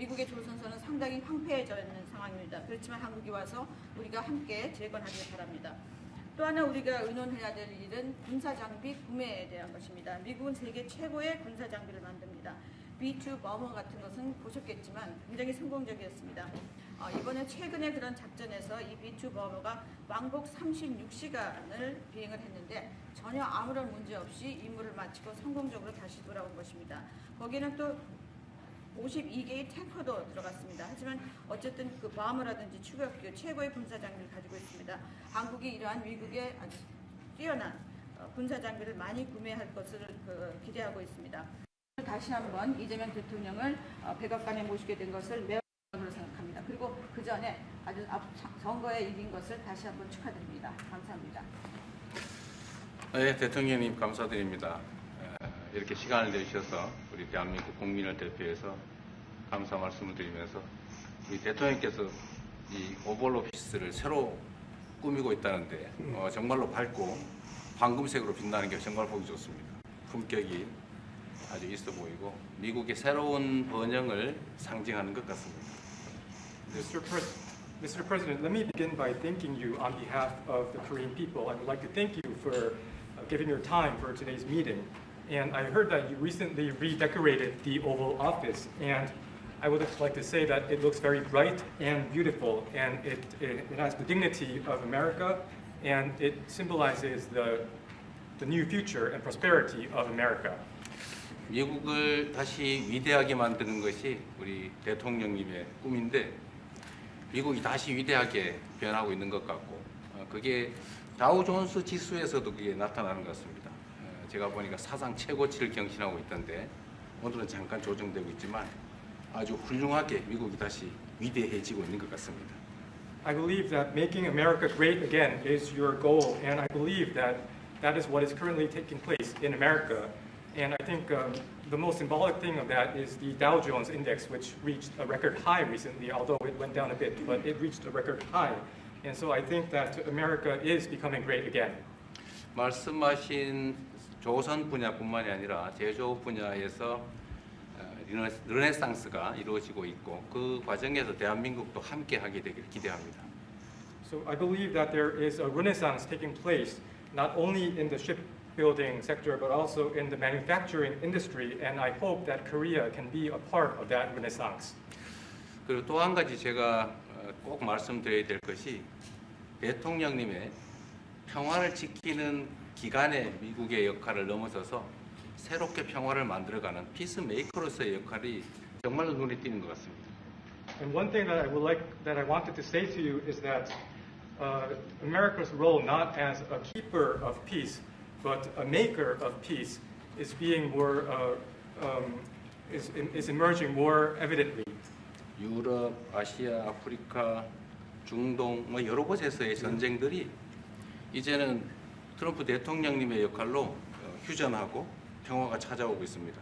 미국의 조선소는 상당히 황폐해져 있는 상황입니다. 그렇지만 한국이 와서 우리가 함께 재건하길 바랍니다. 또 하나 우리가 의논해야 될 일은 군사장비 구매에 대한 것입니다. 미국은 세계 최고의 군사장비를 만듭니다. B2 버머 같은 것은 보셨겠지만 굉장히 성공적이었습니다. 이번에 최근에 그런 작전에서 이 B2 버머가 왕복 36시간을 비행을 했는데 전혀 아무런 문제 없이 임무를 마치고 성공적으로 다시 돌아온 것입니다. 거기에는 또 52개의 탱커도 들어갔습니다. 하지만 어쨌든 그 버머라든지 추격기 최고의 군사장비를 가지고 있습니다. 한국이 이러한 미국의 아주 뛰어난 군사장비를 많이 구매할 것을 기대하고 있습니다. 다시 한번 이재명 대통령을 백악관에 모시게 된 것을 매우 영광으로 생각합니다. 그리고 그 전에 아주 선거에 이긴 것을 다시 한번 축하드립니다. 감사합니다. 네, 대통령님 감사드립니다. 이렇게 시간을 내주셔서 우리 대한민국 국민을 대표해서 감사 말씀을 드리면서 우리 대통령께서 이 오벌 오피스를 새로 꾸미고 있다는데 정말로 밝고 황금색으로 빛나는 게 정말 보기 좋습니다. 품격이 아주 있어 보이고 미국의 새로운 번영을 상징하는 것 같습니다. Mr. President, let me begin by thanking you on behalf of the Korean people. I would like to thank you for giving your time for today's meeting. And I heard that you recently redecorated the Oval Office, and I would like to say that it looks very bright and beautiful, and it has the dignity of America, and it symbolizes the new future and prosperity of America. 미국을 다시 위대하게 만드는 것이 우리 대통령님의 꿈인데 미국이 다시 위대하게 변하고 있는 것 같고 그게 다우존스 지수에서도 그게 나타나는 것 같습니다. 제가 보니까 사상 최고치를 경신하고 있던데 오늘은 잠깐 조정되고 있지만 아주 훌륭하게 미국이 다시 위대해지고 있는 것 같습니다. I believe that making America great again is your goal, and I believe that that is what is currently taking place in America. And I think the most symbolic thing of that is the Dow Jones Index, which reached a record high recently, although it went down a bit, but it reached a record high. And so I think that America is becoming great again. 말씀하신 조선 분야뿐만이 아니라 제조 분야에서 르네상스가 이루어지고 있고 그 과정에서 대한민국도 함께 하게 되길 기대합니다. So I believe that there is a renaissance taking place not only in the shipbuilding sector but also in the manufacturing industry, and I hope that Korea can be a part of that renaissance. 그리고 또 한 가지 제가 꼭 말씀드려야 될 것이 대통령님의 평화를 지키는 기간의 미국의 역할을 넘어서서 새롭게 평화를 만들어가는 피스메이커로서의 역할이 정말로 눈에 띄는 것 같습니다. And one thing that I wanted to say to you is that America's role not as a keeper of peace, but a maker of peace, is being more is emerging more evidently. 유럽, 아시아, 아프리카, 중동 뭐 여러 곳에서의 전쟁들이 이제는 트럼프 대통령님의 역할로 휴전하고 평화가 찾아오고 있습니다.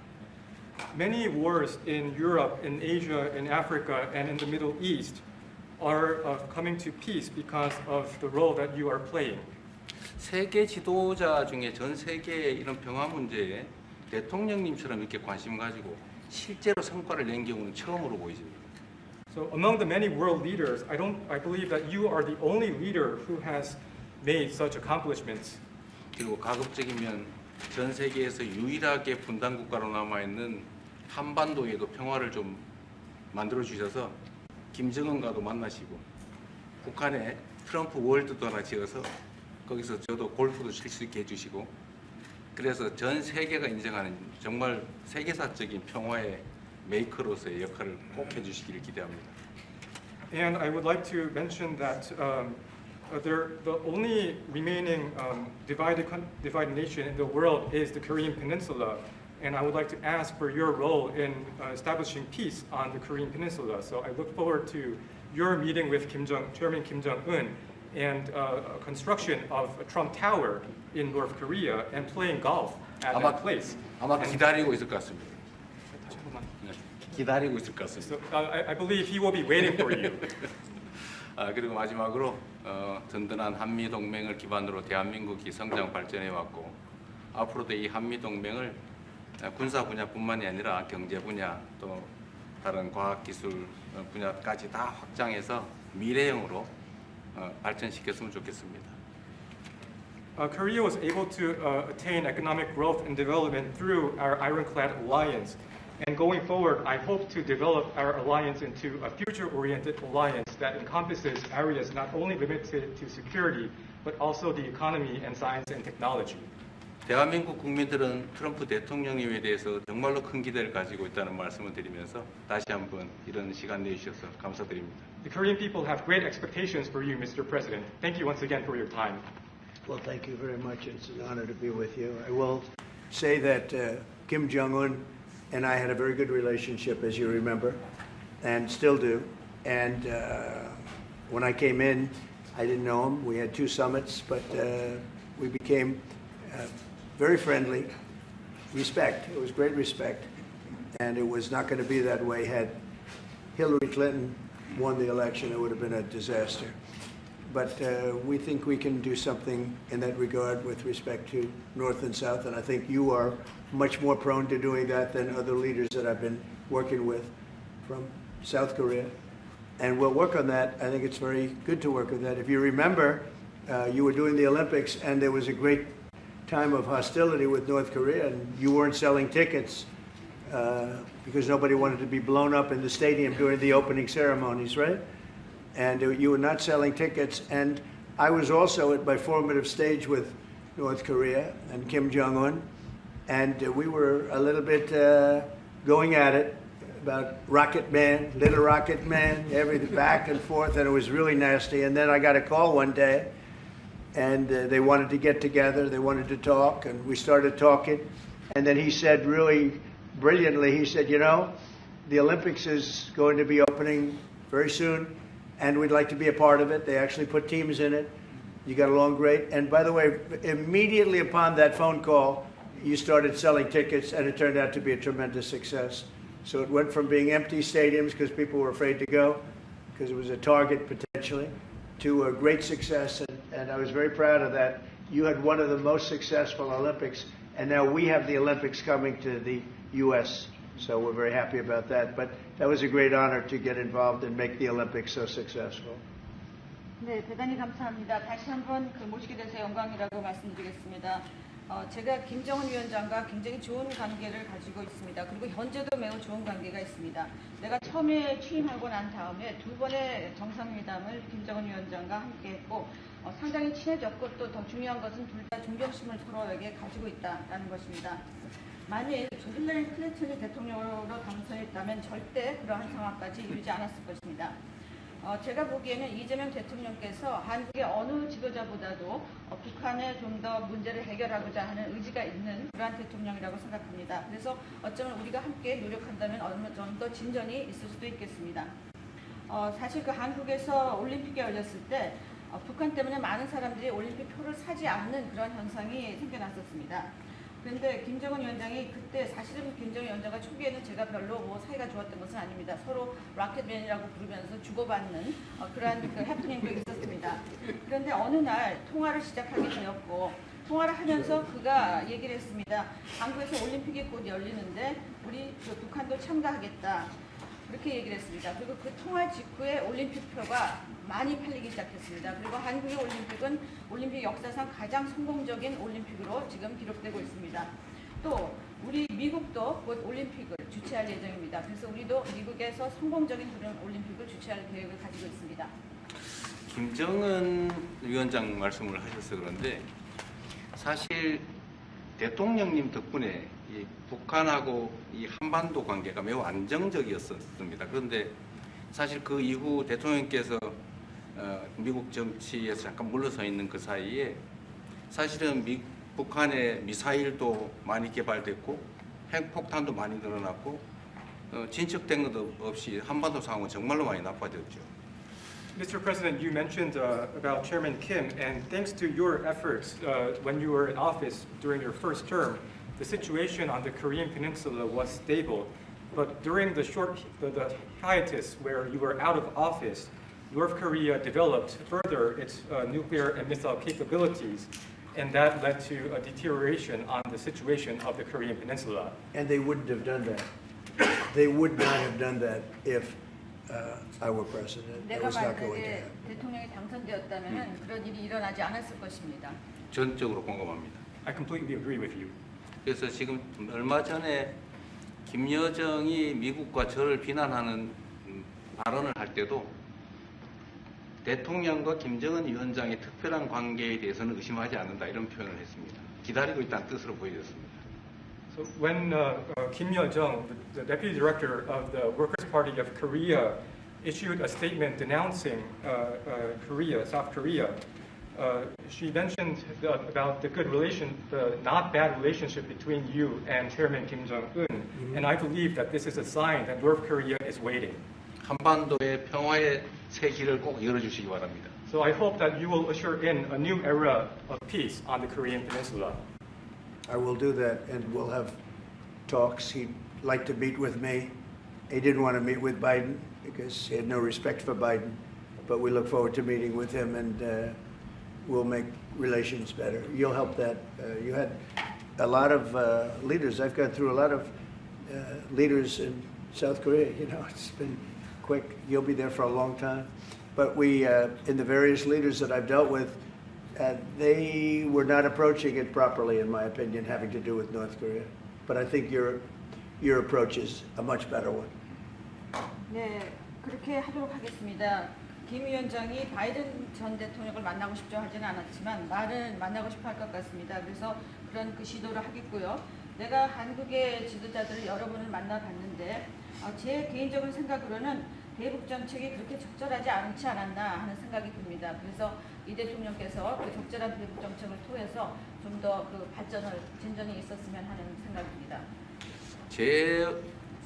Many wars in Europe, in Asia, in Africa, and in the Middle East are coming to peace because of the role that you are playing. 세계 지도자 중에 전 세계의 이런 평화 문제에 대통령님처럼 이렇게 관심 가지고 실제로 성과를 낸 경우는 처음으로 보이십니다. So among the many world leaders, I believe that you are the only leader who has made such accomplishments. 그리고 가급적이면 전 세계에서 유일하게 분단 국가로 남아 있는 한반도에도 평화를 좀 만들어 주셔서 김정은과도 만나시고 북한에 트럼프 월드도 하나 지어서 거기서 저도 골프도 칠 수 있게 해주시고 그래서 전 세계가 인정하는 정말 세계사적인 평화의 메이커로서의 역할을 꼭 해주시기를 기대합니다. And I would like to mention that the only remaining divided nation in the world is the Korean Peninsula, and I would like to ask for your role in establishing peace on the Korean Peninsula. So I look forward to your meeting with Chairman Kim Jong-un and construction of a Trump Tower in North Korea and playing golf at that place. 아마 기다리고 있을 것 같습니다. 기다리고 있을 것 같습니다. So I believe he will be waiting for you. 그리고 마지막으로 든든한 한미 동맹을 기반으로 대한민국이 성장 발전해 왔고 앞으로도 이 한미 동맹을 군사 분야뿐만이 아니라 경제 분야 또 다른 과학기술 분야까지 다 확장해서 미래형으로 발전시켰으면 좋겠습니다. Korea was able to attain economic growth and development through our ironclad alliance. And going forward, I hope to develop our alliance into a future-oriented alliance that encompasses areas not only limited to security, but also the economy and science and technology. 대한민국 국민들은 트럼프 대통령님에 대해서 정말로 큰 기대를 가지고 있다는 말씀을 드리면서 다시 한번 이런 시간 내주셔서 감사드립니다. The Korean people have great expectations for you, Mr. President. Thank you once again for your time. Well, thank you very much. It's an honor to be with you. I will say that Kim Jong-un and I had a very good relationship, as you remember, and still do. And when I came in, I didn't know him. We had 2 summits, but we became very friendly. Respect. It was great respect. And it was not going to be that way had Hillary Clinton won the election. It would have been a disaster. But we think we can do something in that regard with respect to North and South, and I think you are much more prone to doing that than other leaders that I've been working with from South Korea. And we'll work on that. I think it's very good to work on that. If you remember, you were doing the Olympics, and there was a great time of hostility with North Korea, and you weren't selling tickets because nobody wanted to be blown up in the stadium during the opening ceremonies, right? And you were not selling tickets. And I was also at my formative stage with North Korea and Kim Jong-un, and we were a little bit going at it about Rocket Man, Little Rocket Man, everything back and forth, and it was really nasty. And then I got a call one day, and they wanted to get together, they wanted to talk, and we started talking. And then he said really brilliantly, he said, you know, the Olympics is going to be opening very soon, and we'd like to be a part of it. They actually put teams in it. You got along great. And by the way, immediately upon that phone call, you started selling tickets, and it turned out to be a tremendous success. So it went from being empty stadiums because people were afraid to go, because it was a target potentially, to a great success. And I was very proud of that. You had one of the most successful Olympics, and now we have the Olympics coming to the U.S., so we're very happy about that. But that was a great honor to get involved and make the Olympics so successful. 네, 대단히 감사합니다. 다시 한번 모시게 돼서 영광이라고 말씀드리겠습니다. 제가 김정은 위원장과 굉장히 좋은 관계를 가지고 있습니다. 그리고 현재도 매우 좋은 관계가 있습니다. 내가 처음에 취임하고 난 다음에 2번의 정상회담을 김정은 위원장과 함께 했고 상당히 친해졌고 또 더 중요한 것은 둘 다 존경심을 서로에게 가지고 있다는 것입니다. 만일 힐러리 클린턴이 대통령으로 당선했다면 절대 그러한 상황까지 이르지 않았을 것입니다. 제가 보기에는 이재명 대통령께서 한국의 어느 지도자보다도 북한에 좀 더 문제를 해결하고자 하는 의지가 있는 그러한 대통령이라고 생각합니다. 그래서 어쩌면 우리가 함께 노력한다면 어느 정도 진전이 있을 수도 있겠습니다. 사실 그 한국에서 올림픽이 열렸을 때 북한 때문에 많은 사람들이 올림픽 표를 사지 않는 그런 현상이 생겨났었습니다. 그런데 김정은 위원장이 그때 사실은 김정은 위원장과 초기에는 제가 별로 사이가 좋았던 것은 아닙니다. 서로 락켓맨이라고 부르면서 주고받는 그러한 해프닝도 있었습니다. 그런데 어느 날 통화를 시작하게 되었고 통화를 하면서 그가 얘기를 했습니다. 한국에서 올림픽이 곧 열리는데 우리 북한도 참가하겠다. 그렇게 얘기를 했습니다. 그리고 그 통화 직후에 올림픽표가 많이 팔리기 시작했습니다. 그리고 한국의 올림픽은 올림픽 역사상 가장 성공적인 올림픽으로 지금 기록되고 있습니다. 또 우리 미국도 곧 올림픽을 주최할 예정입니다. 그래서 우리도 미국에서 성공적인 그런 올림픽을 주최할 계획을 가지고 있습니다. 김정은 위원장 말씀을 하셔서 그런데 사실 대통령님 덕분에 이 북한하고 이 한반도 관계가 매우 안정적이었습니다. 그런데 사실 그 이후 대통령께서 미국 정치에서 잠깐 물러서 있는 그 사이에 사실은 북한의 미사일도 많이 개발됐고 핵폭탄도 많이 늘어났고 진척된 것도 없이 한반도 상황은 정말로 많이 나빠졌죠. Mr. President, you mentioned about Chairman Kim, and thanks to your efforts when you were in office during your first term, the situation on the Korean Peninsula was stable. But during the hiatus where you were out of office, North Korea developed further its nuclear and missile capabilities, and that led to a deterioration on the situation of the Korean Peninsula. And they wouldn't have done that they would not have done that if I were president. It 내가 was not going to 만약에 happen. 대통령이 당선되었다면 그런 일이 일어나지 않았을 것입니다. 전적으로 공감합니다. I completely agree with you. 그래서 지금 얼마 전에 김여정이 미국과 저를 비난하는 발언을 할 때도 대통령과 김정은 위원장의 특별한 관계에 대해서는 의심하지 않는다 이런 표현을 했습니다. 기다리고 있다는 뜻으로 보여졌습니다. So when Kim Yo-jong, the deputy director of the Workers' Party of Korea, issued a statement denouncing Korea, South Korea, she mentioned about the good relation, the not bad relationship between you and Chairman Kim Jong-un, and I believe that this is a sign that North Korea is waiting. 한반도의 평화의 새 길을 꼭 열어주시기 바랍니다. So I hope that you will usher in a new era of peace on the Korean Peninsula. I will do that, and we'll have talks. He'd like to meet with me. He didn't want to meet with Biden because he had no respect for Biden, but we look forward to meeting with him, and we'll make relations better. You'll help that. You had a lot of leaders. I've gone through a lot of leaders in South Korea. You know, it's been quick. You'll be there for a long time. But we, in the various leaders that I've dealt with, they were not approaching it properly, in my opinion, having to do with North Korea. But I think your approach is a much better one. 네, 그렇게 하도록 하겠습니다. 김 위원장이 바이든 전 대통령을 만나고 싶죠 하지는 않았지만 말은 만나고 싶어 할 것 같습니다. 그래서 그런 그 시도를 하겠고요. 내가 한국의 지도자들을 여러 분을 만나봤는데 제 개인적인 생각으로는 대북 정책이 그렇게 적절하지 않지 않았나 하는 생각이 듭니다. 그래서 이 대통령께서 그 적절한 대북 정책을 통해서 좀 더 그 진전이 있었으면 하는 생각입니다.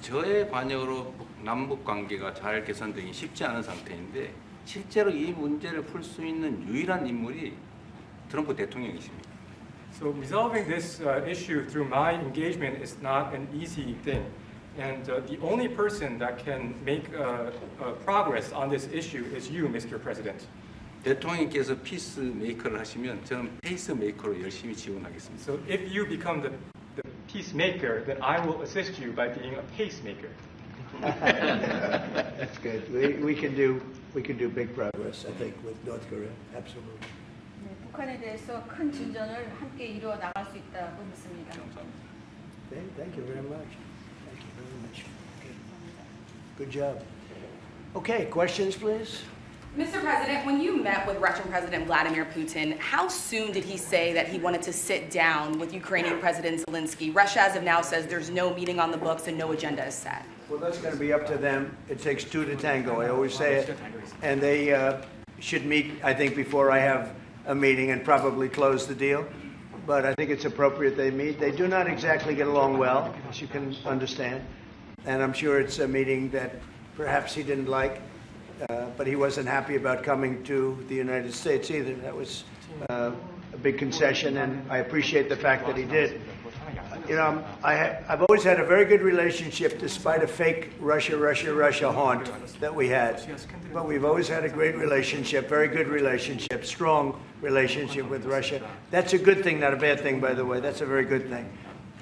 저의 관여로 남북 관계가 잘 개선되기 쉽지 않은 상태인데 실제로 이 문제를 풀 수 있는 유일한 인물이 트럼프 대통령이십니다. So resolving this issue through my engagement is not an easy thing. And the only person that can make progress on this issue is you, Mr. President. 대통령께서 피스메이커를 하시면 저는 페이스메이커로 열심히 지원하겠습니다. So if you become the peacemaker, then I will assist you by being a pacemaker. That's good. We can do big progress, I think, with North Korea. Absolutely. 네, 북한에 대해서 큰 진전을 함께 이루어 나갈 수 있다고 믿습니다. 감사합니다. Okay, thank you very much. Thank you very much. Okay. Good job. Okay, questions, please. Mr. President, when you met with Russian President Vladimir Putin, how soon did he say that he wanted to sit down with Ukrainian President Zelensky? Russia, as of now, says there's no meeting on the books and no agenda is set. Well, that's going to be up to them. It takes two to tango. I always say it. And they should meet, I think, before I have a meeting and probably close the deal. But I think it's appropriate they meet. They do not exactly get along well, as you can understand. And I'm sure it's a meeting that perhaps he didn't like. But he wasn't happy about coming to the United States either. That was a big concession, and I appreciate the fact that he did. You know, I've always had a very good relationship, despite a fake Russia haunt that we had. But we've always had a great relationship, very good relationship, strong relationship with Russia. That's a good thing, not a bad thing, by the way. That's a very good thing.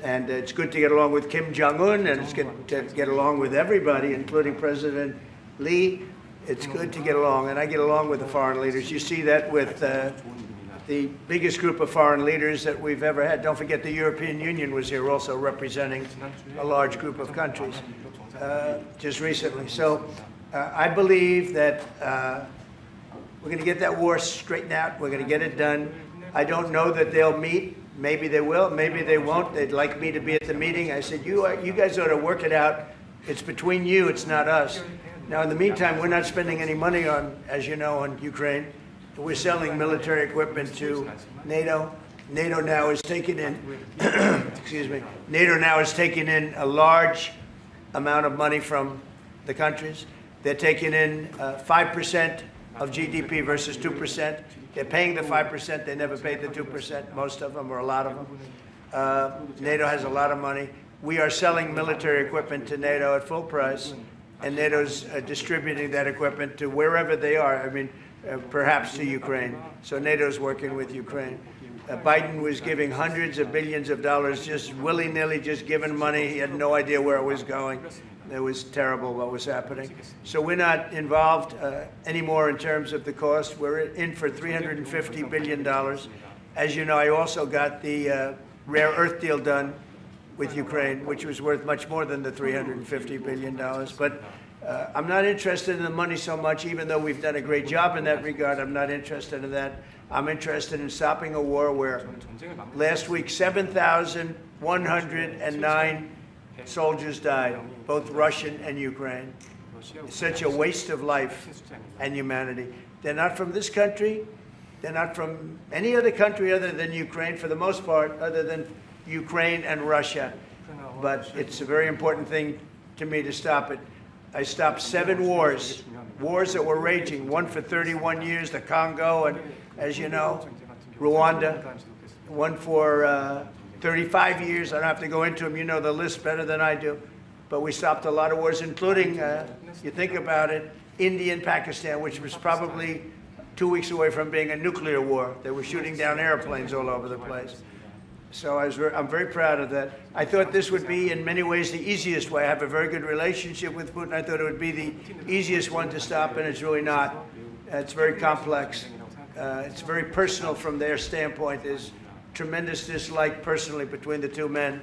And it's good to get along with Kim Jong-un, and it's good to get along with everybody, including President Lee. It's good to get along, and I get along with the foreign leaders. You see that with the biggest group of foreign leaders that we've ever had. Don't forget the European Union was here also representing a large group of countries just recently. So I believe that we're going to get that war straightened out. We're going to get it done. I don't know that they'll meet. Maybe they will. Maybe they won't. They'd like me to be at the meeting. I said, you guys ought to work it out. It's between you. It's not us. Now, in the meantime, we're not spending any money on, as you know, on Ukraine. We're selling military equipment to NATO. NATO now is taking in, excuse me, NATO now is taking in a large amount of money from the countries. They're taking in 5% of GDP versus 2%. They're paying the 5%. They never paid the 2%, most of them, or a lot of them. NATO has a lot of money. We are selling military equipment to NATO at full price. And NATO's distributing that equipment to wherever they are, I mean, perhaps to Ukraine. So NATO's working with Ukraine. Biden was giving hundreds of billions of dollars, just willy-nilly, just giving money. He had no idea where it was going. It was terrible what was happening. So we're not involved anymore in terms of the cost. We're in for $350 billion. As you know, I also got the rare earth deal done with Ukraine, which was worth much more than the $350 billion. But I'm not interested in the money so much, even though we've done a great job in that regard. I'm not interested in that. I'm interested in stopping a war where last week 7,109 soldiers died, both Russian and Ukraine. It's such a waste of life and humanity. They're not from this country. They're not from any other country other than Ukraine, for the most part, other than Ukraine and Russia. But it's a very important thing to me to stop it. I stopped 7 wars that were raging, one for 31 years, the Congo, and as you know, Rwanda, one for 35 years. I don't have to go into them. You know the list better than I do. But we stopped a lot of wars, including, you think about it, India and Pakistan, which was probably 2 weeks away from being a nuclear war. They were shooting down airplanes all over the place. So I'm very proud of that. I thought this would be, in many ways, the easiest way. I have a very good relationship with Putin. I thought it would be the easiest one to stop, and it's really not. It's very complex. It's very personal from their standpoint. There's tremendous dislike personally between the two men,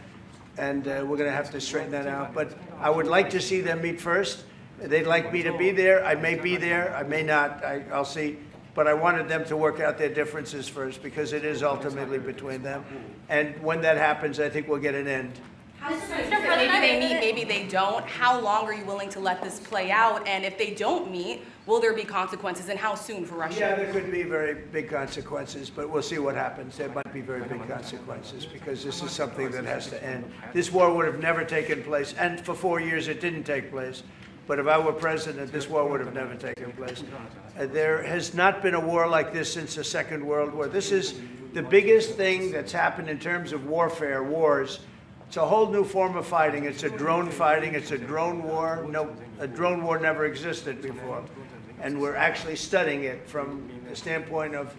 and we're going to have to straighten that out. But I would like to see them meet first. They'd like me to be there. I may be there. I may not. I'll see. But I wanted them to work out their differences first, because it is ultimately between them. And when that happens, I think we'll get an end. Maybe they meet, maybe they don't. How long are you willing to let this play out? And if they don't meet, will there be consequences, and how soon for Russia? Yeah, there could be very big consequences, but we'll see what happens. There might be very big consequences, because this is something that has to end. This war would have never taken place, and for 4 years it didn't take place. But if I were president, this war would have never taken place. There has not been a war like this since the Second World War. This is the biggest thing that's happened in terms of warfare, wars. It's a whole new form of fighting. It's a drone fighting. It's a drone war. No, a drone war never existed before. And we're actually studying it from the standpoint of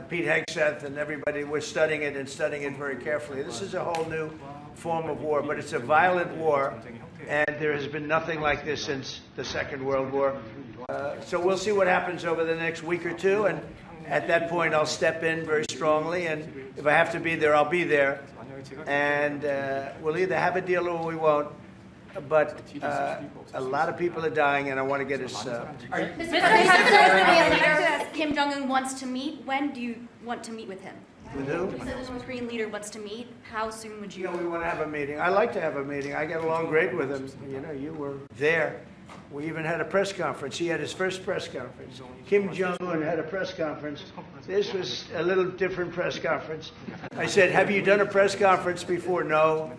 Pete Hegseth and everybody. We're studying it and studying it very carefully. This is a whole new form of war, but it's a violent war. And there has been nothing like this since the Second World War. So we'll see what happens over the next week or two. And at that point, I'll step in very strongly. And if I have to be there, I'll be there. And we'll either have a deal or we won't. But a lot of people are dying, and I want to get us... Mr. President, Kim Jong-un wants to meet. When do you want to meet with him? With who? You said the North Korean leader wants to meet. How soon would you? You know, we want to have a meeting. I like to have a meeting. I get along great with him. You know, you were there. We even had a press conference. He had his first press conference. Kim Jong-un had a press conference. This was a little different press conference. I said, have you done a press conference before? No.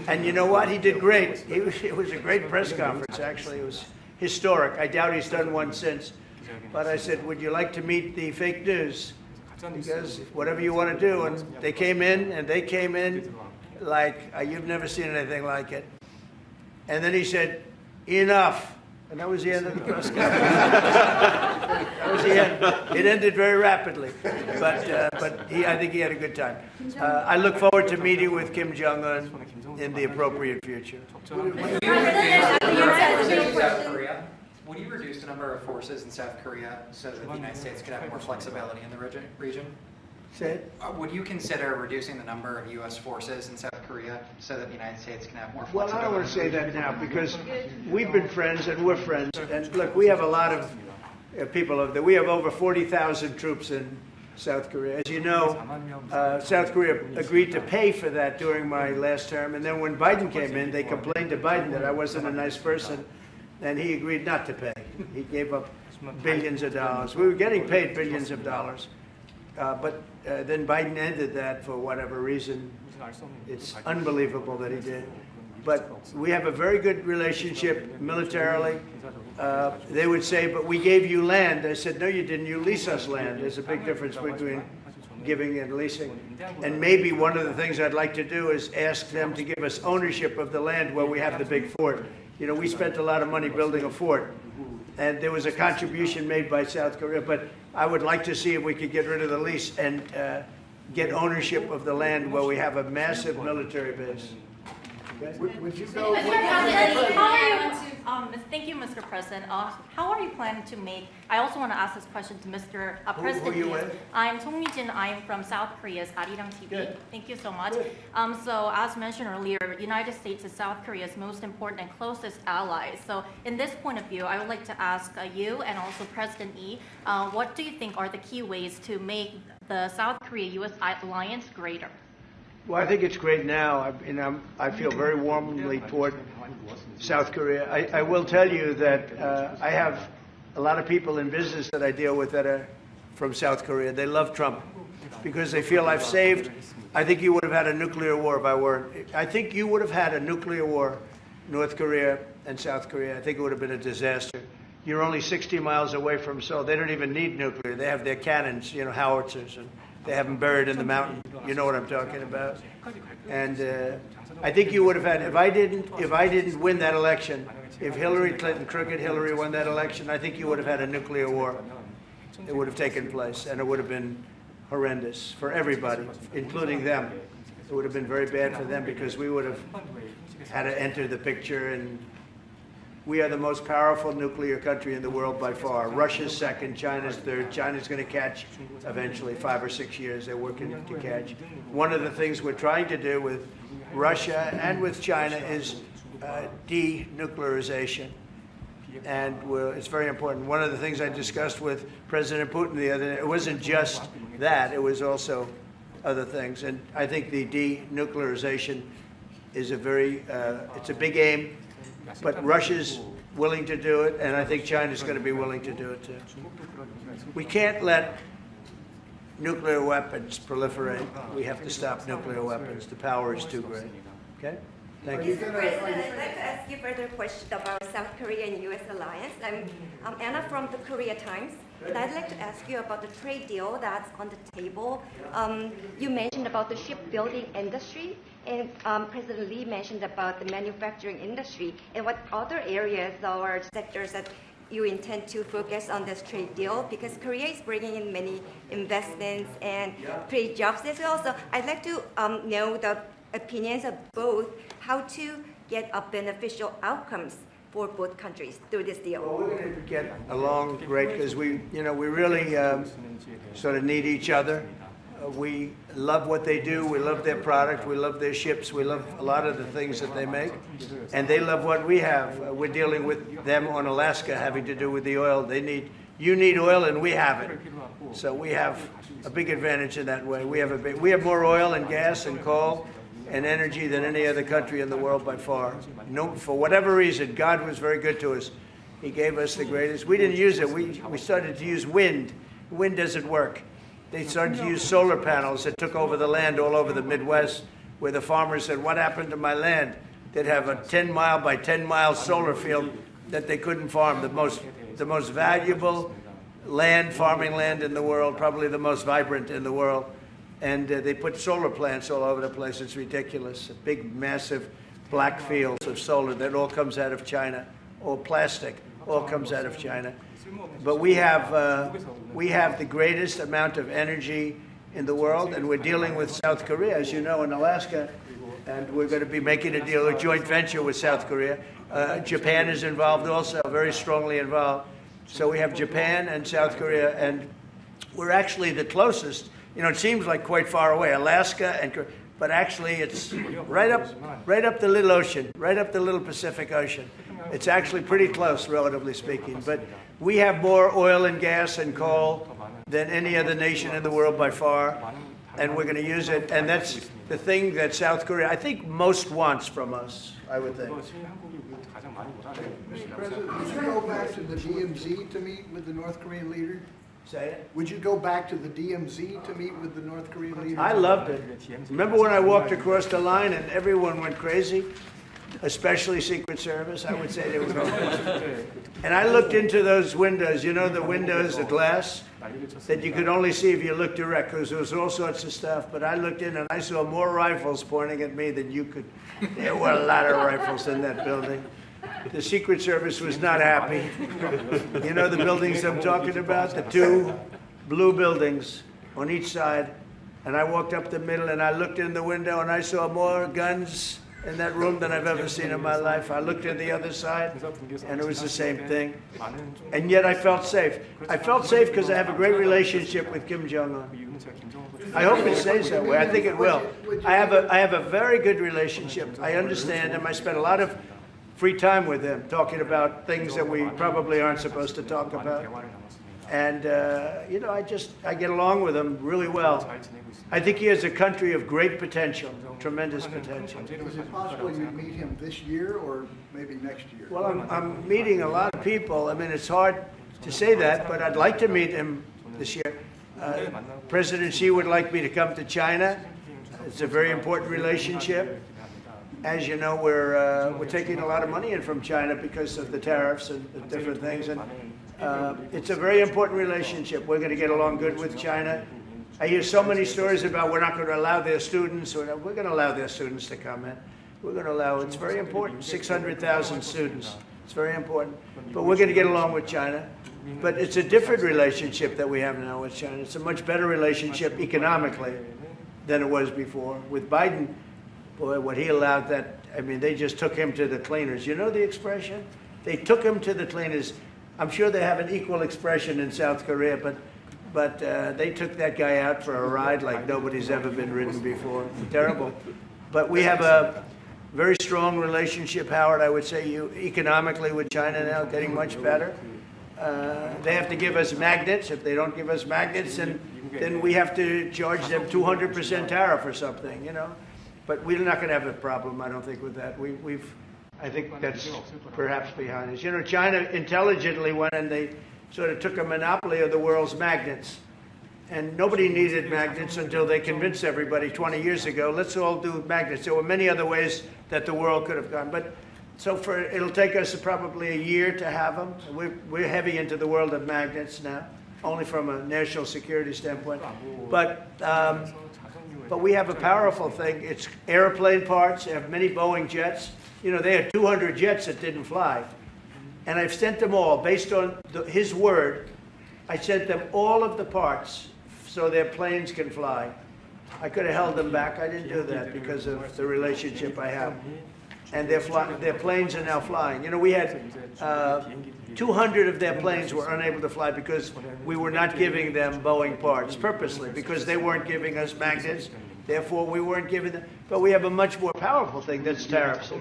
And you know what? He did great. It was a great press conference, actually. It was historic. I doubt he's done one since. But I said, would you like to meet the fake news? Because whatever you want to do. And they came in like you've never seen anything like it. And then he said, enough. And that was the end of the press conference. That was the end. It ended very rapidly. But I think he had a good time. I look forward to meeting with Kim Jong-un in the appropriate future. Would you reduce the number of forces in South Korea so that the United States could have more flexibility in the region? Say it. Would you consider reducing the number of U.S. forces in South Korea so that the United States can have more Well, flexibility? I don't want to say that now, because we've been friends and we're friends. And look, we have a lot of people over there. We have over 40,000 troops in South Korea. As you know, South Korea agreed to pay for that during my last term. And then when Biden came in, they complained to Biden that I wasn't a nice person. And he agreed not to pay. He gave up billions of dollars. We were getting paid billions of dollars. But then Biden ended that for whatever reason. It's unbelievable that he did. But we have a very good relationship militarily. They would say, but we gave you land. I said, no, you didn't. You lease us land. There's a big difference between giving and leasing. And maybe one of the things I'd like to do is ask them to give us ownership of the land where we have the big fort. You know, we spent a lot of money building a fort, and there was a contribution made by South Korea, but I would like to see if we could get rid of the lease and get ownership of the land where we have a massive military base. Okay? Would you go? Thank you, Mr. President. How are you planning to make? I also want to ask this question to Mr. President. Who are you with? I'm Song Mi-jin. I'm from South Korea's Arirang TV. Good. Thank you so much. Good. So as mentioned earlier, United States is South Korea's most important and closest ally. So in this point of view, I would like to ask you and also President Lee, what do you think are the key ways to make the South Korea-U.S. alliance greater? Well, I think it's great now. I feel very warmly toward South Korea. I will tell you that I have a lot of people in business that I deal with that are from South Korea. They love Trump because they feel I've saved. I think you would have had a nuclear war if I weren't. I think you would have had a nuclear war, North Korea and South Korea. I think it would have been a disaster. You're only 60 miles away from Seoul. They don't even need nuclear. They have their cannons, howitzers, and they have them buried in the mountain. You know what I'm talking about. And I think you would have had, if I didn't win that election, if Hillary Clinton, crooked Hillary, won that election, I think you would have had a nuclear war. It would have taken place, and it would have been horrendous for everybody, including them. It would have been very bad for them because we would have had to enter the picture, and we are the most powerful nuclear country in the world by far. Russia's second, China's third. China's going to catch eventually, 5 or 6 years. They're working to catch. One of the things we're trying to do with Russia and with China is denuclearization. And it's very important. One of the things I discussed with President Putin the other day, it wasn't just that, it was also other things. And I think the denuclearization is it's a big aim. But Russia's willing to do it, and I think China's going to be willing to do it too. We can't let nuclear weapons proliferate. We have to stop nuclear weapons. The power is too great. Okay? Thank you. Mr. President, I'd like to ask you further question about South Korea and U.S. alliance. I'm Anna from the Korea Times, and I'd like to ask you about the trade deal that's on the table. You mentioned about the shipbuilding industry, and President Lee mentioned about the manufacturing industry, and what other areas or sectors that you intend to focus on this trade deal, because Korea is bringing in many investments and create jobs as well. So I'd like to know the opinions of both, how to get a beneficial outcomes for both countries through this deal. Well, we're going to get along great because we really sort of need each other. We love what they do. We love their product. We love their ships. We love a lot of the things that they make. And they love what we have. We're dealing with them on Alaska having to do with the oil. You need oil and we have it. So we have a big advantage in that way. We have more oil and gas and coal and energy than any other country in the world by far. No, for whatever reason, God was very good to us. He gave us the greatest. We didn't use it. We started to use wind. Wind doesn't work. They started to use solar panels that took over the land all over the Midwest, where the farmers said, what happened to my land? They'd have a 10-mile by 10-mile solar field that they couldn't farm, the most valuable farming land in the world, probably the most vibrant in the world. And they put solar plants all over the place. It's ridiculous. Big, massive black fields of solar that all comes out of China, or plastic, all comes out of China. But we have the greatest amount of energy in the world, and we're dealing with South Korea, as you know, in Alaska, and we're going to be making a deal, a joint venture with South Korea. Japan is involved also, very strongly involved. So we have Japan and South Korea, and we're actually the closest. It seems like quite far away, Alaska, but actually it's right up the little ocean, right up the little Pacific Ocean. It's actually pretty close, relatively speaking. But we have more oil and gas and coal than any other nation in the world by far, and we're going to use it. And that's the thing that South Korea, I think, most wants from us, I would think. Mr. President, would you go back to the DMZ to meet with the North Korean leader? Say it. Would you go back to the DMZ to meet with the North Korean leader? I loved it. Remember when I walked across the line and everyone went crazy? Especially Secret Service, I would say they were going crazy. And I looked into those windows, the windows, the glass, that you could only see if you looked direct, because there was all sorts of stuff. But I looked in and I saw more rifles pointing at me than you could. There were a lot of rifles in that building. The Secret Service was not happy. You know the buildings I'm talking about? The two blue buildings on each side And I walked up the middle and I looked in the window and I saw more guns in that room than I've ever seen in my life. I looked at the other side and it was the same thing. And yet I felt safe. I felt safe because I have a great relationship with Kim Jong-un. I hope it stays that way. I think it will. I have a very good relationship. I understand him. I spent a lot of free time with him talking about things that we probably aren't supposed to talk about. And, you know, I get along with him really well. I think he has a country of great potential, tremendous potential. Is it possible you meet him this year or maybe next year? Well, I'm meeting a lot of people. I mean, it's hard to say that, but I'd like to meet him this year. President Xi would like me to come to China. It's a very important relationship. As you know, we're taking a lot of money in from China because of the tariffs and different things. And it's a very important relationship. We're going to get along good with China. I hear so many stories about we're not going to allow their students, or we're going to allow their students to come in. We're going to allow, it's very important, 600,000 students. It's very important. But we're going to get along with China. But it's a different relationship that we have now with China. It's a much better relationship economically than it was before. With Biden, boy, what he allowed that, I mean, they just took him to the cleaners. You know the expression? They took him to the cleaners. I'm sure they have an equal expression in South Korea, but they took that guy out for a ride like nobody's ever been ridden before. Terrible. But we have a very strong relationship, Howard, I would say, economically with China now, getting much better. They have to give us magnets. If they don't give us magnets, then we have to charge them 200% tariff or something, you know. But we're not going to have a problem, I don't think, with that. I think that's perhaps behind us. You know, China intelligently went and they sort of took a monopoly of the world's magnets. And nobody needed magnets until they convinced everybody 20 years ago, let's all do magnets. There were many other ways that the world could have gone. But so it'll take us probably a year to have them. We're heavy into the world of magnets now, only from a national security standpoint. But we have a powerful thing. It's airplane parts. They have many Boeing jets. You know, they had 200 jets that didn't fly. And I've sent them all, based on his word, I sent them all of the parts so their planes can fly. I could have held them back. I didn't do that because of the relationship I have. And their planes are now flying. You know, we had 200 of their planes were unable to fly because we were not giving them Boeing parts purposely, because they weren't giving us magnets. Therefore, we weren't giving them. But we have a much more powerful thing, that's tariffs.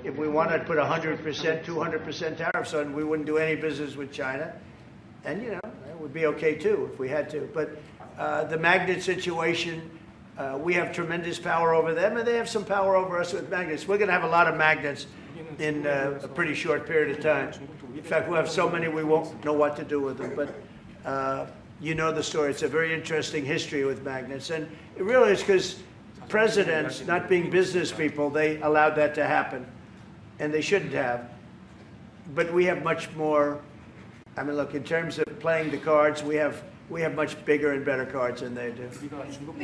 If we wanted to put 100%, 200% tariffs on, we wouldn't do any business with China. And, you know, it would be okay, too, if we had to. But the magnet situation, we have tremendous power over them, and they have some power over us with magnets. We're going to have a lot of magnets in a pretty short period of time. In fact, we'll have so many we won't know what to do with them. But you know the story. It's a very interesting history with magnets. And it really is because presidents, not being business people, they allowed that to happen. And they shouldn't have. But we have much more. I mean, look, in terms of playing the cards, we have much bigger and better cards than they do.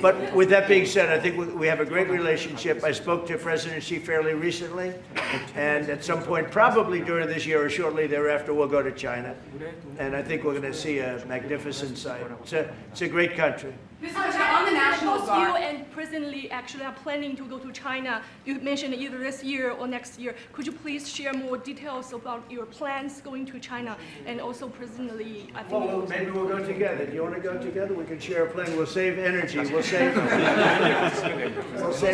But with that being said, I think we have a great relationship. I spoke to President Xi fairly recently, and at some point, probably during this year or shortly thereafter, we'll go to China. And I think we're going to see a magnificent sight. It's a great country. On the National Guard. You and President Lee actually are planning to go to China. You mentioned either this year or next year. Could you please share more details about your plans going to China? And also President Lee, I think... Well, maybe we'll go together. Do you want to go together? We can share a plane. We'll save energy. We'll save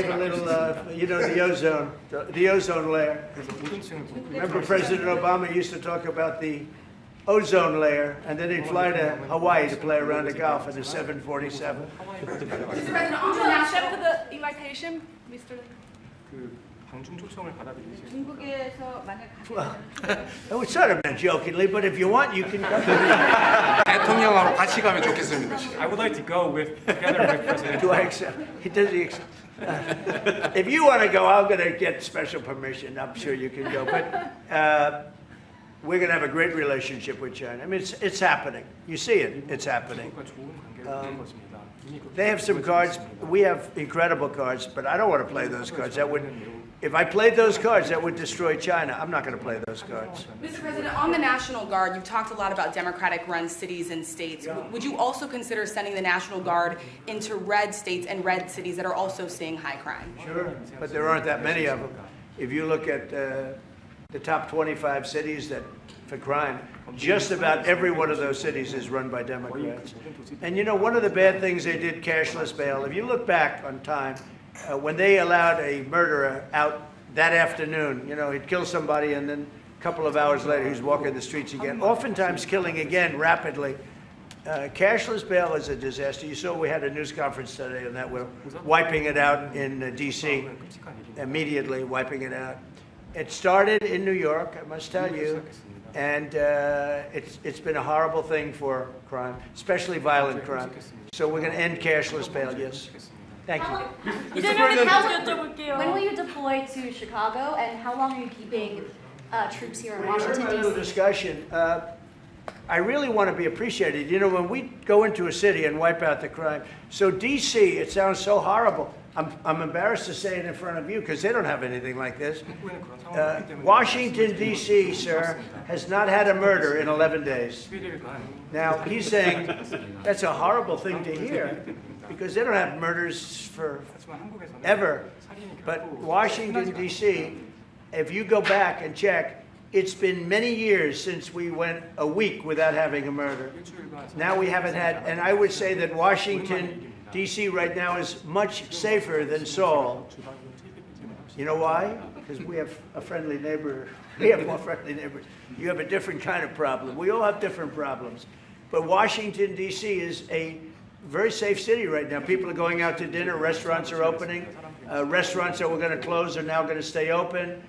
a little, you know, the ozone layer. Remember President Obama used to talk about the ozone layer, and then he'd fly to Hawaii to play around the Gulf in a 747. Would you accept the invitation, Mr. Lee? 중국에서 만약 Well, it was sort of meant jokingly, but if you want, you can go. 대통령하고 같이 가면 좋겠습니다. I would like to go together with President. Do I accept? Does he accept? If you want to go, I'm going to get special permission. I'm sure you can go. But we're going to have a great relationship with China. I mean, it's happening. You see it. It's happening. They have some cards. We have incredible cards, but I don't want to play those cards. That would, If I played those cards, that would destroy China. I'm not going to play those cards. Mr. President, on the National Guard, you've talked a lot about Democratic-run cities and states. Would you also consider sending the National Guard into red states and red cities that are also seeing high crime? Sure, but there aren't that many of them. If you look at the top 25 cities that for crime, just about every one of those cities is run by Democrats. And you know, one of the bad things they did, cashless bail, if you look back on time, when they allowed a murderer out that afternoon, you know, he'd kill somebody and then a couple of hours later he's walking the streets again, oftentimes killing again rapidly. Cashless bail is a disaster. You saw we had a news conference today on that. We're wiping it out in D.C., immediately wiping it out. It started in New York, I must tell you, and it's been a horrible thing for crime, especially violent crime. So we're going to end cashless bail, yes. Thank you. When will you deploy to Chicago, and how long are you keeping troops here in Washington, A little D.C.? discussion. I really want to be appreciated. You know, when we go into a city and wipe out the crime, so D.C., it sounds so horrible. I'm embarrassed to say it in front of you because they don't have anything like this. Washington, D.C., sir, has not had a murder in 11 days. Now, he's saying that's a horrible thing to hear because they don't have murders for ever. But Washington, D.C., if you go back and check, it's been many years since we went a week without having a murder. Now we haven't had, and I would say that Washington, D.C. right now is much safer than Seoul. You know why? Because we have a friendly neighbor. We have more friendly neighbors. You have a different kind of problem. We all have different problems. But Washington, D.C. is a very safe city right now. People are going out to dinner. Restaurants are opening. Restaurants that were going to close are now going to stay open.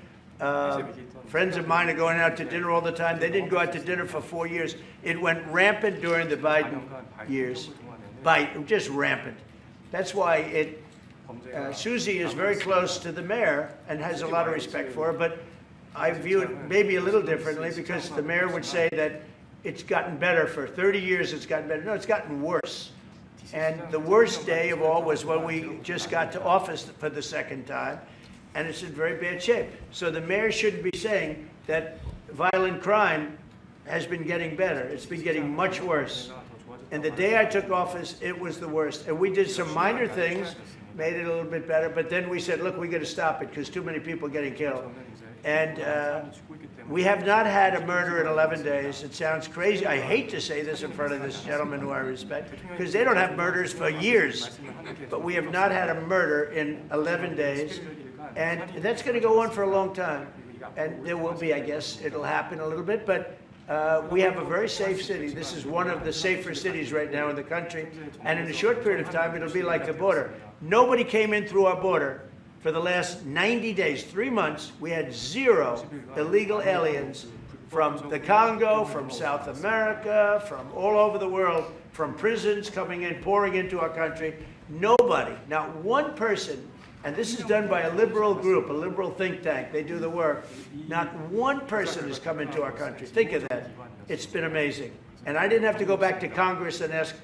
Friends of mine are going out to dinner all the time. They didn't go out to dinner for 4 years. It went rampant during the Biden years. Just rampant. That's why Susie is very close to the mayor and has a lot of respect for her, but I view it maybe a little differently because the mayor would say that it's gotten better for 30 years, it's gotten better. No, it's gotten worse. And the worst day of all was when we just got to office for the second time, and it's in very bad shape. So the mayor shouldn't be saying that violent crime has been getting better. It's been getting much worse. And the day I took office, it was the worst. And we did some minor things, made it a little bit better, but then we said, look, we got to stop it because too many people are getting killed. And we have not had a murder in 11 days. It sounds crazy. I hate to say this in front of this gentleman who I respect because they don't have murders for years. But we have not had a murder in 11 days. And that's going to go on for a long time. And there will be, I guess, it'll happen a little bit. But we have a very safe city. This is one of the safer cities right now in the country. And in a short period of time, it'll be like the border. Nobody came in through our border for the last 90 days, 3 months. We had 0 illegal aliens from the Congo, from South America, from all over the world, from prisons coming in, pouring into our country. Nobody, not one person, and this is done by a liberal group, a liberal think tank. They do the work. Not one person has come into our country. Think of that. It's been amazing. And I didn't have to go back to Congress and ask.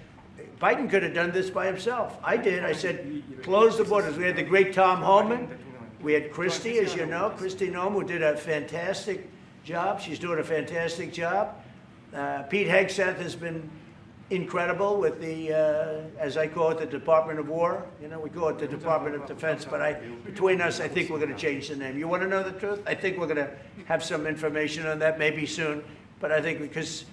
Biden could have done this by himself. I did. I said, close the borders. We had the great Tom Homan. We had Christie, as you know, Christie Noem, who did a fantastic job. She's doing a fantastic job. Pete Hegseth has been incredible with the, as I call it, the Department of War. You know, we call it the Department of Defense, but between us, I think we're going to change the name. You want to know the truth? I think we're going to have some information on that maybe soon, but I think because,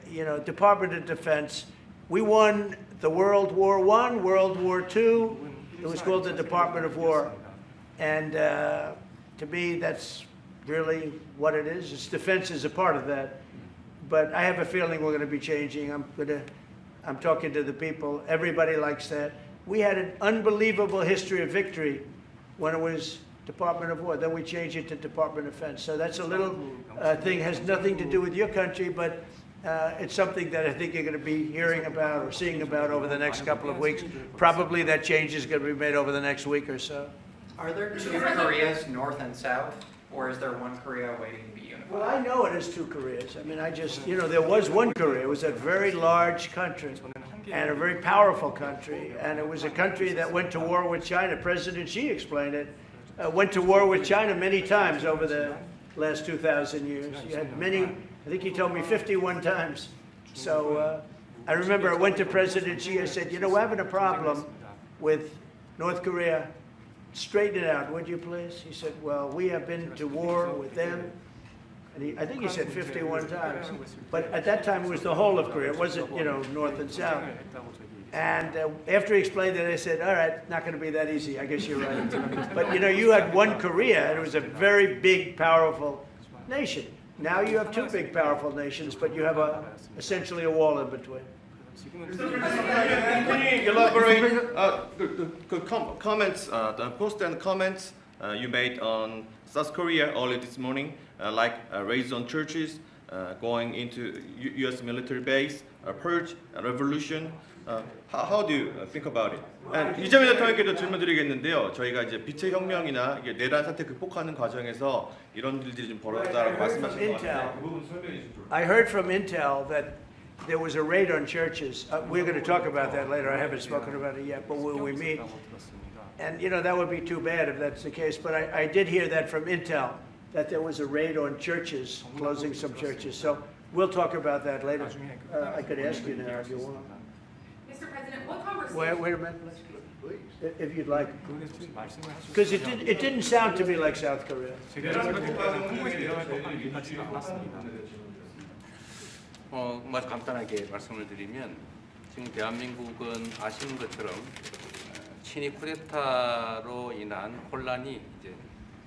you know, Department of Defense, we won the World War I, World War II. It was called the Department of War. And to me, that's really what it is. Its defense is a part of that. But I have a feeling we're going to be changing. I'm talking to the people. Everybody likes that. We had an unbelievable history of victory when it was Department of War. Then we changed it to Department of Defense. So that's a little thing, has nothing to do with your country, but it's something that I think you're going to be hearing about or seeing about over the next couple of weeks. Probably that change is going to be made over the next week or so. Are there 2 Koreas, North and South, or is there one Korea waiting to be unified? Well, I know it is 2 Koreas. I mean, you know, there was one Korea. It was a very large country and a very powerful country. And it was a country that went to war with China. President Xi explained it. went to war with China many times over the last 2,000 years. You had many, I think he told me 51 times. So I remember I went to Presidency, I said, you know, we're having a problem with North Korea. Straighten it out, would you please? He said, well, we have been to war with them. And I think he said 51 times. But at that time, it was the whole of Korea. It wasn't, you know, North and South. And after he explained it, I said, all right, not going to be that easy. I guess you're right. But, you know, you had one Korea, and it was a very big, powerful nation. Now you have two big, powerful nations, but you have essentially a wall in between. Can you elaborate comments, the post and comments you made on South Korea early this morning, like raids on churches, going into U.S. military base, purge, revolution. How do you think about it? 이재명 대통령께도 질문드리겠는데요. 저희가 이제 빛의 혁명이나 내란 사태 극복하는 과정에서 이런 일들이 좀 벌어졌다고 말씀하신 것 같은데 그 부분 설명해 주시죠. I heard from Intel that there was a raid on churches. We're going to talk about that later. I haven't spoken about it yet, but when we meet, and you know that would be too bad if that's the case. But I did hear that from Intel that there was a raid on churches, closing some churches. So we'll talk about that later. I could ask you now if you want. Mr. President, what conversation? Wait a minute, please. If you'd like, because it didn't sound to me like South Korea. 뭐 간단하게 말씀을 드리면 지금 대한민국은 아시는 것처럼 친위 쿠데타로 인한 혼란이 이제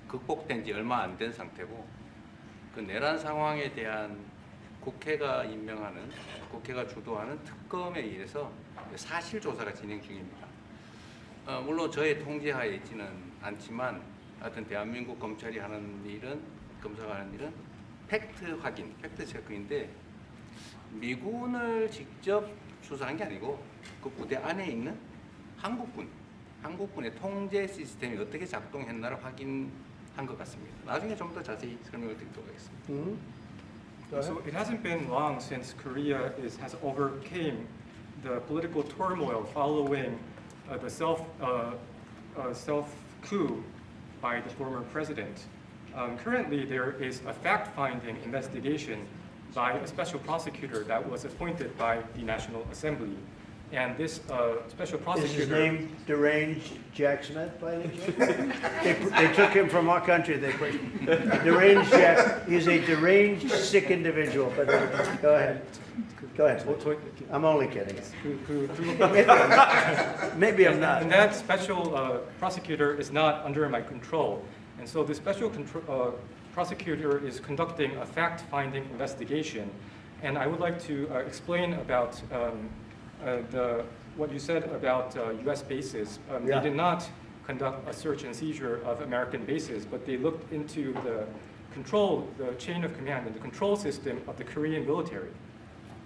극복된 지 얼마 안 된 상태고 그 내란 상황에 대한 국회가 임명하는 국회가 주도하는 특검에 의해서 사실 조사가 진행 중입니다. 물론 저의 통제하에 있지는 않지만 하여튼 대한민국 검찰이 하는 일은 검사가 하는 일은 팩트 확인, 팩트 체크인데 미군을 직접 수사한 게 아니고 그 부대 안에 있는 한국군의 통제 시스템이 어떻게 작동했나를 확인한 것 같습니다. 나중에 좀 더 자세히 설명을 드리도록 하겠습니다. So it hasn't been long since Korea has overcame the political turmoil following the self coup by the former president. Currently, there is a fact-finding investigation by a special prosecutor that was appointed by the National Assembly. And this special prosecutor... Is his name Deranged Jack Smith, by any chance? They took him from our country. They put Deranged Jack. He's a deranged, sick individual. But go ahead. Go ahead. I'm only kidding. Maybe I'm not. And that special prosecutor is not under my control. And so the special prosecutor is conducting a fact-finding investigation. And I would like to explain about what you said about U.S. bases. They did not conduct a search and seizure of American bases, but they looked into the chain of command and the control system of the Korean military.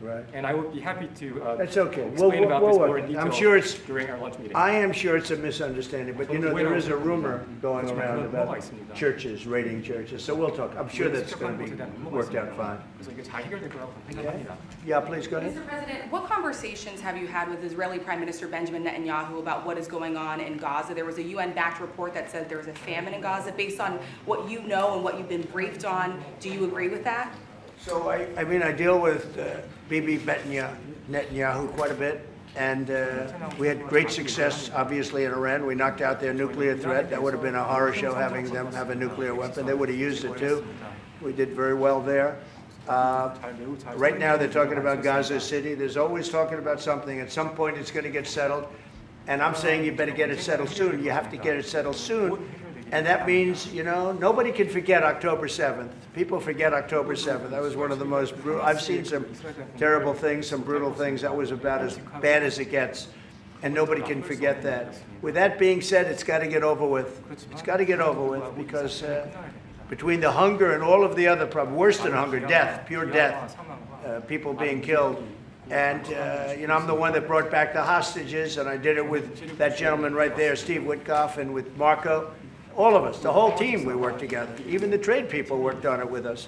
Right. And I would be happy to That's okay. explain about this more in detail I'm sure it's, during our lunch meeting. I am sure it's a misunderstanding, but you know, there is a rumor going around about churches, raiding churches. So we'll talk. I'm sure that's going to be worked out fine. Yeah, please go ahead. Mr. President, what conversations have you had with Israeli Prime Minister Benjamin Netanyahu about what is going on in Gaza? There was a UN-backed report that said there was a famine in Gaza. Based on what you know and what you've been briefed on, do you agree with that? So I mean, I deal with Bibi Netanyahu quite a bit, and we had great success, obviously, in Iran. We knocked out their nuclear threat. That would have been a horror show having them have a nuclear weapon. They would have used it too. We did very well there. Right now, they're talking about Gaza City. There's always talking about something. At some point, it's going to get settled, and I'm saying you better get it settled soon. You have to get it settled soon. And that means, you know, nobody can forget October 7th. People forget October 7th. That was one of the most brutal. I've seen some terrible things, some brutal things. That was about as bad as it gets. And nobody can forget that. With that being said, it's got to get over with. It's got to get over with because between the hunger and all of the other problems, worse than hunger, death, pure death, people being killed. And, you know, I'm the one that brought back the hostages, and I did it with that gentleman right there, Steve Witkoff, and with Marco. All of us, the whole team, we worked together. Even the trade people worked on it with us.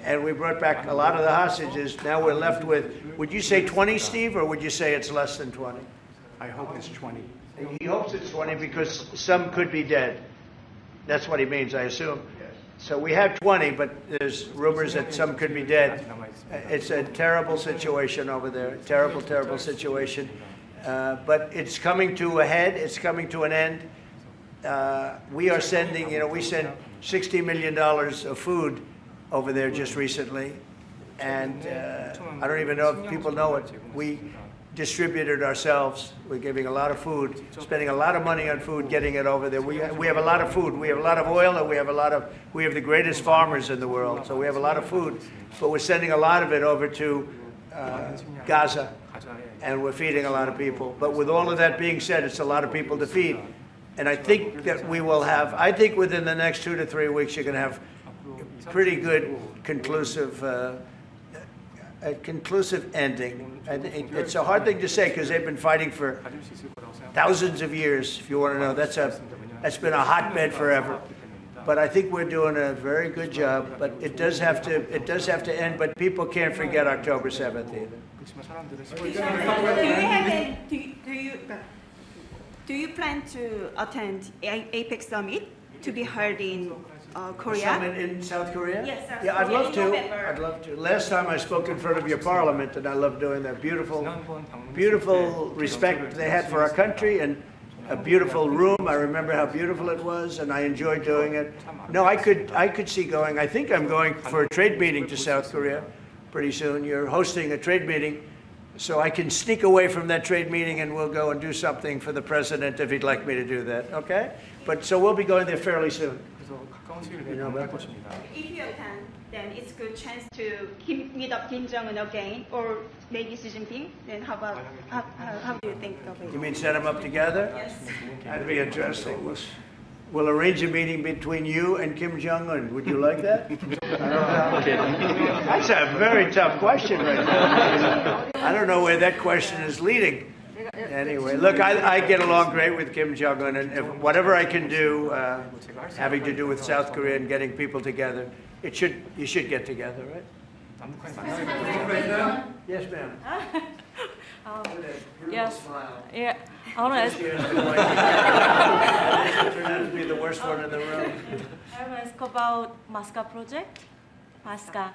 And we brought back a lot of the hostages. Now we're left with, would you say 20, Steve, or would you say it's less than 20? I hope it's 20. He hopes it's 20 because some could be dead. That's what he means, I assume. So we have 20, but there's rumors that some could be dead. It's a terrible situation over there. Terrible, terrible situation. But it's coming to a head. It's coming to an end. We are sending, we sent $60 million of food over there just recently. And I don't even know if people know it. We distributed ourselves. We're giving a lot of food, spending a lot of money on food, getting it over there. We have a lot of food. We have a lot of oil, and we have the greatest farmers in the world. So we have a lot of food, but we're sending a lot of it over to Gaza, and we're feeding a lot of people. But with all of that being said, it's a lot of people to feed. And I think that we will have, I think within the next 2 to 3 weeks, you're going to have pretty good conclusive a conclusive ending. And it's a hard thing to say because they've been fighting for thousands of years. If you want to know, that's been a hotbed forever. But I think we're doing a very good job. But it does have to end. But people can't forget October 7th either. Do you plan to attend APEC summit to be held in Korea? Summit in South Korea? Yes, South yeah, I'd Korea love in to. November. I'd love to. Last time I spoke in front of your parliament, and I love doing that. Beautiful respect they had for our country, and a beautiful room. I remember how beautiful it was, and I enjoyed doing it. No, I could see going. I think I'm going for a trade meeting to South Korea pretty soon. You're hosting a trade meeting, so I can sneak away from that trade meeting, and we'll go and do something for the president if he'd like me to do that. Okay? But so we'll be going there fairly soon. You know about that? If you attend, then it's a good chance to meet up Kim Jong-un again or maybe Xi Jinping. Then how do you think of it? You mean set them up together? Yes. That'd be interesting. We'll arrange a meeting between you and Kim Jong-un. Would you like that? That's a very tough question right now. I don't know where that question is leading. Anyway, look, I get along great with Kim Jong-un, and if whatever I can do having to do with South Korea and getting people together, you should get together, right? Yes, ma'am. Yes. Yeah. I want to ask. Turned out to be the worst one in the room. I want to ask about Masca project. Masca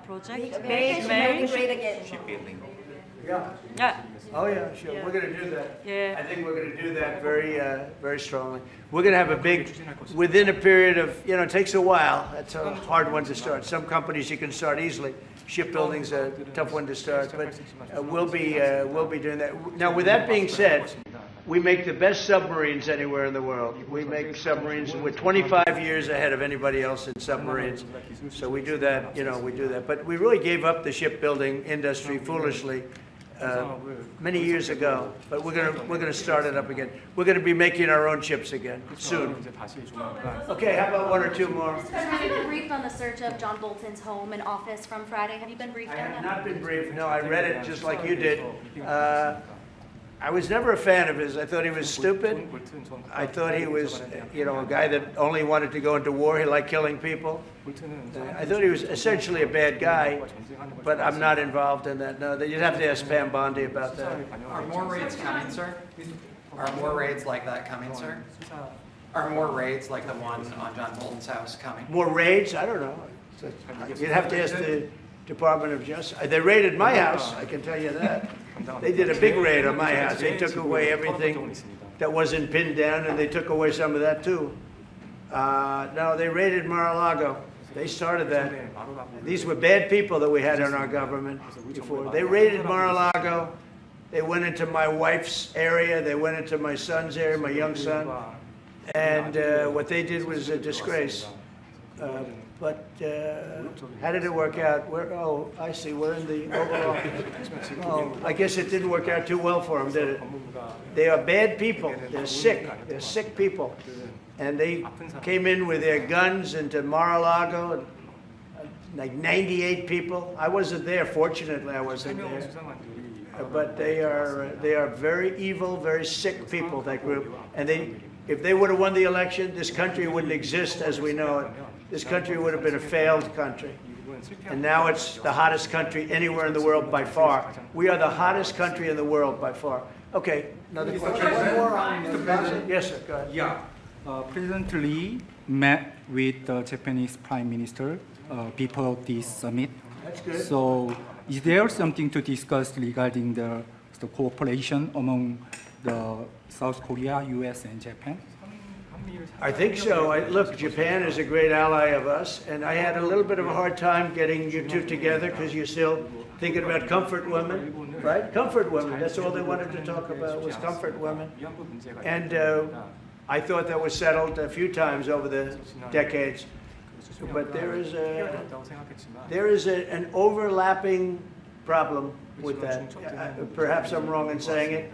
project. Marriage rate again. Yeah. Oh yeah, sure. We're going to do that. Yeah. I think we're going to do that very strongly. We're going to have a big, within a period of, it takes a while. That's a hard one to start. Some companies you can start easily. Shipbuilding's a tough one to start, but we'll be doing that. Now, with that being said, we make the best submarines anywhere in the world. We make submarines. We're 25 years ahead of anybody else in submarines. So we do that. We do that. But we really gave up the shipbuilding industry foolishly many years ago, but we're gonna start it up again. We're gonna be making our own ships again soon. Okay, how about one or two more? Have you been briefed on the search of John Bolton's home and office from Friday? Have you been briefed on that? I have not been briefed. No, I read it just like you did. I was never a fan of his. I thought he was stupid. I thought he was, a guy that only wanted to go into war. He liked killing people. I thought he was essentially a bad guy, but I'm not involved in that. No, you'd have to ask Pam Bondi about that. Are more raids coming, sir? Are more raids like that coming, sir? Are more raids like the one on John Bolton's house coming? More raids? I don't know. You'd have to ask the Department of Justice. They raided my house, I can tell you that. They did a big raid on my house. They took away everything that wasn't pinned down, and they took away some of that too. No, they raided Mar-a-Lago. They started that. These were bad people that we had in our government before. They raided Mar-a-Lago. They went into my wife's area. They went into my son's area, my young son. And what they did was a disgrace. But how did it work out? Oh, I see. We're in the Oval Office. Oh, I guess it didn't work out too well for them, did it? They are bad people. They're sick. They're sick people. And they came in with their guns into Mar-a-Lago, like 98 people. I wasn't there. Fortunately, I wasn't there. But they are very evil, very sick people, that group. And if they would have won the election, this country wouldn't exist as we know it. This country would have been a failed country. And now it's the hottest country anywhere in the world by far. We are the hottest country in the world by far. Okay, another question. One more on Gaza. Yes, sir, go ahead. Yeah. President Lee met with the Japanese Prime Minister before this summit. That's good. So, is there something to discuss regarding the cooperation among the South Korea, U.S., and Japan? I think so. Look, Japan is a great ally of us, and I had a little bit of a hard time getting you two together because you're still thinking about comfort women, right? Comfort women. That's all they wanted to talk about was comfort women. And I thought that was settled a few times over the decades. But there is an overlapping problem with that. Perhaps I'm wrong in saying it.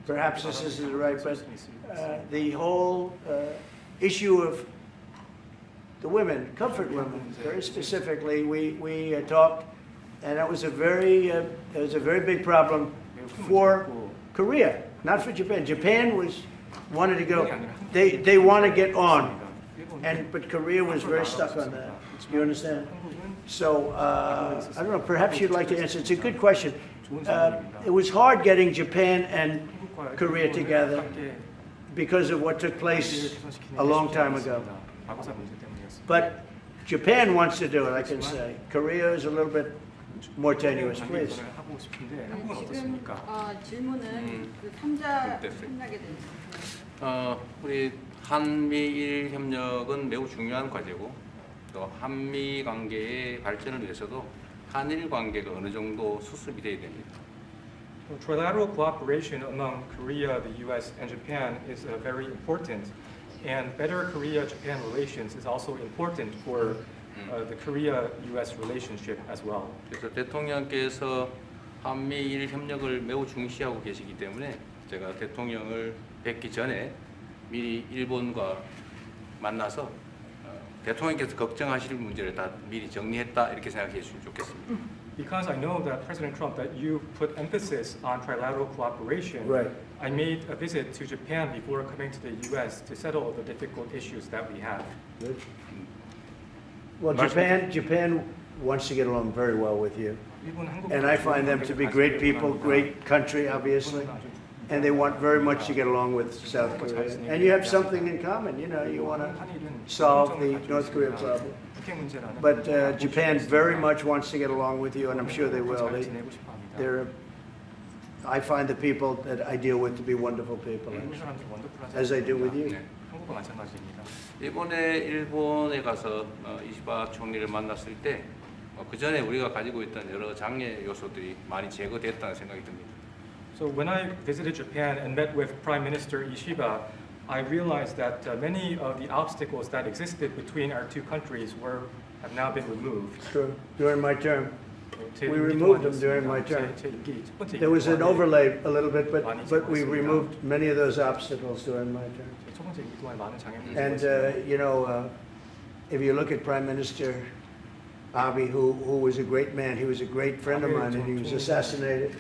Perhaps this isn't right, but the whole issue of the women, comfort women, very specifically, we talked, and that was a very big problem for Korea, not for Japan. Japan wanted to go. They want to get on, but Korea was very stuck on that. You understand? So I don't know. Perhaps you'd like to answer. It's a good question. It was hard getting Japan and Korea together because of what took place a long time ago. But Japan wants to do it, I can say. Korea is a little bit more tenuous, please. 지금 질문은 그 3자 협력에 대해서. 우리 한미일 협력은 매우 중요한 과제고 또 한미 관계의 발전을 위해서도 한일 관계가 어느 정도 수습이 돼야 됩니다. Trilateral cooperation among Korea, the U.S., and Japan is very important, and better Korea-Japan relations is also important for the Korea-U.S. relationship as well. 그래서 대통령께서 한미일 협력을 매우 중시하고 계시기 때문에 제가 대통령을 뵙기 전에 미리 일본과 만나서 대통령께서 걱정하실 문제를 다 미리 정리했다 이렇게 생각해 주시면 좋겠습니다. Because I know that President Trump, that you put emphasis on trilateral cooperation, right. I made a visit to Japan before coming to the U.S. to settle the difficult issues that we have. Good. Well, Japan wants to get along very well with you, and I find them to be great people, great country, obviously, and they want very much to get along with South Korea. And you have something in common. You know, you want to solve the North Korea problem. But Japan very much wants to get along with you, and I'm sure they will. I find the people that I deal with to be wonderful people, as I do with you. 이번에 일본에 가서 이시바 총리를 만났을 때 그 전에 우리가 가지고 있던 여러 장애 요소들이 많이 제거됐다는 생각이 듭니다. So when I visited Japan and met with Prime Minister Ishiba, I realized that many of the obstacles that existed between our two countries have now been removed. True. During my term, we removed them during my term. There was an overlay a little bit, but we removed many of those obstacles during my term. And you know, if you look at Prime Minister Abe, who was a great man, he was a great friend of mine, and he was assassinated.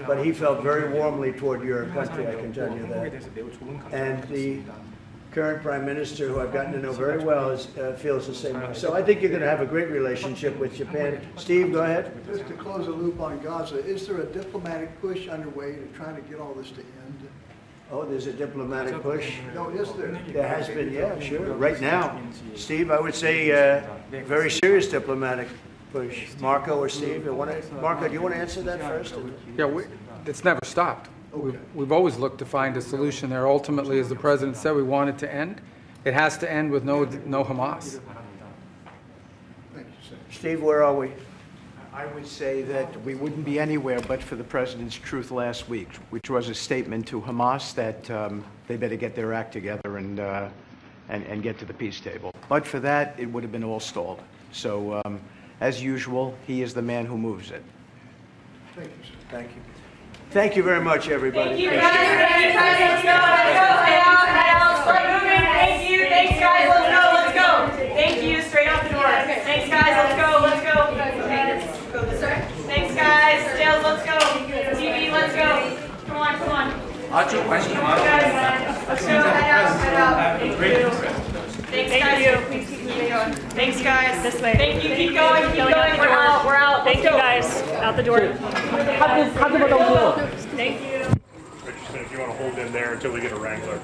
But he felt very warmly toward your country, I can tell you that. And the current Prime Minister, who I've gotten to know very well, feels the same way. So I think you're going to have a great relationship with Japan. Steve, go ahead. Just to close the loop on Gaza, is there a diplomatic push underway to try to get all this to end? Oh, there's a diplomatic push? No, is there? There has been, yeah, sure. Right now, Steve, I would say very serious diplomatic push. Marco or Steve? Marco, do you want to answer that first? Yeah, it's never stopped. We've always looked to find a solution there. Ultimately, as the President said, we want it to end. It has to end with no Hamas. Thank you, sir. Steve, where are we? I would say that we wouldn't be anywhere but for the President's truth last week, which was a statement to Hamas that they better get their act together and get to the peace table. But for that, it would have been all stalled. So, as usual, he is the man who moves it. Thank you, sir. Thank you. Thank you very much, everybody. Thank you, guys. Let's go. Head out. Start moving. Thank you. Thanks, guys. Let's go. Thank you. Straight out the door. Thanks, guys. Let's go. Thanks, guys. Jails, let's go. TV, let's go. Come on. Let's go. Head out. Thanks, guys. Please keep moving. Thanks, guys. This way. Thank you. Keep going. We're out. Thank you, guys. Out the door. Thank you. If you want to hold in there until we get a wrangler.